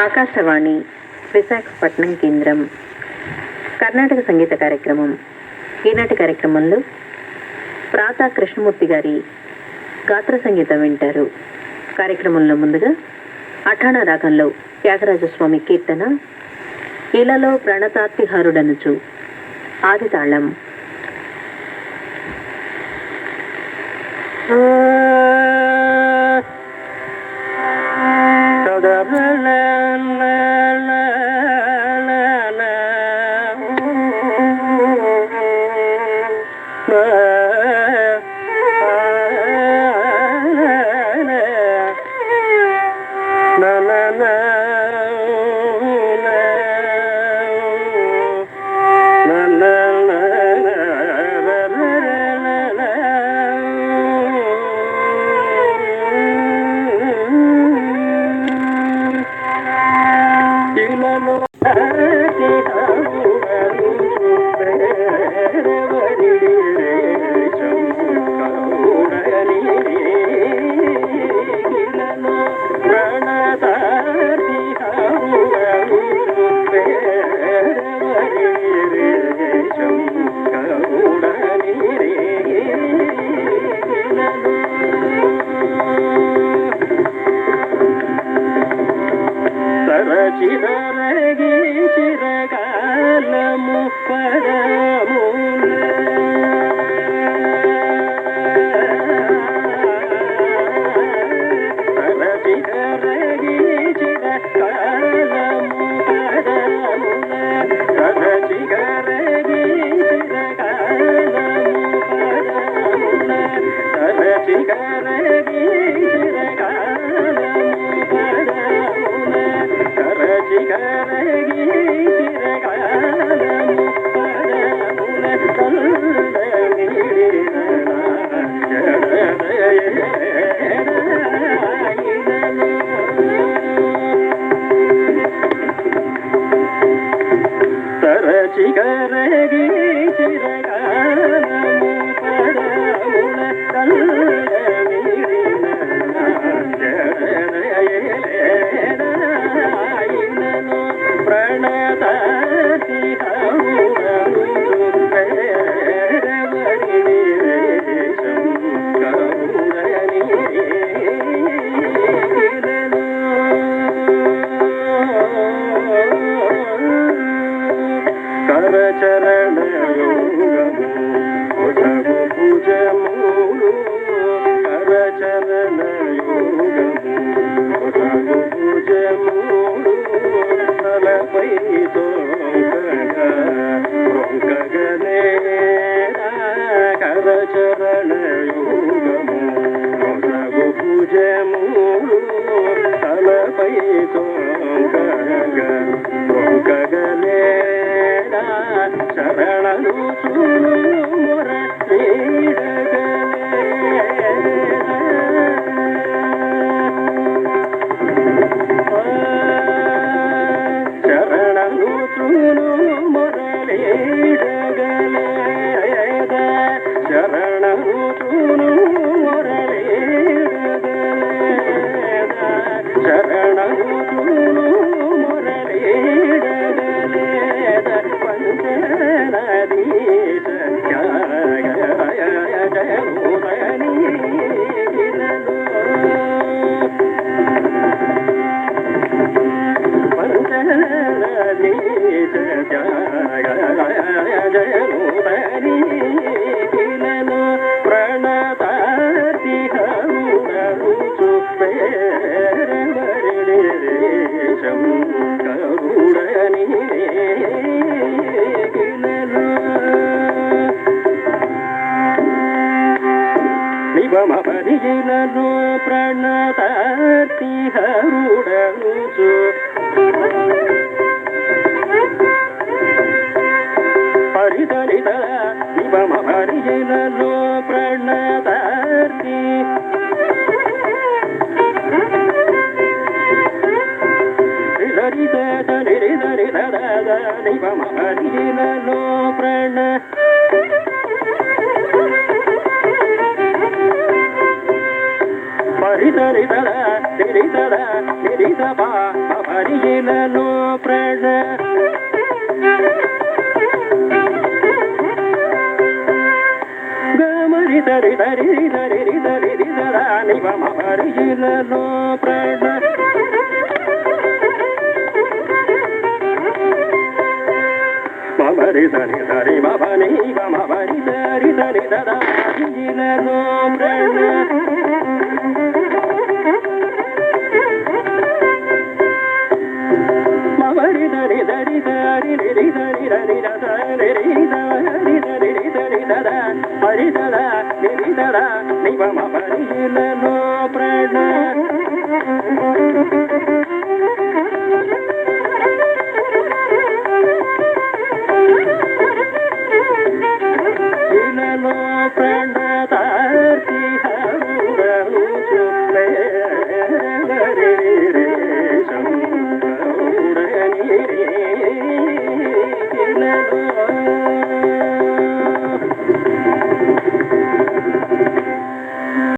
ఆకాశవాణి విశాఖపట్నం కేంద్రం కర్ణాటక సంగీత కార్యక్రమం. ఈనాటి కార్యక్రమంలో ప్రాతా కృష్ణమూర్తి గారి గాత్ర సంగీతం వింటారు. కార్యక్రమంలో ముందుగా అఠాణ రాగంలో త్యాగరాజస్వామి కీర్తన ఇలలో ప్రణతార్తిహారుడనుచు ఆది తాళం. రిద రిద రిద రిద రిద హరిలలో ప్రాణ గమరి దరి దరి దరి దరి దరి మమ హరిలలో ప్రాణ మమరి దరి దరి మమని మమరి దరి దరి దరిలలో ప్రాణ మమరి దరి దరి దరి దరి దరి దరి దరి దరి దరి దర హరి దర నిరి దర నివ మమరిలలో ప్రాణ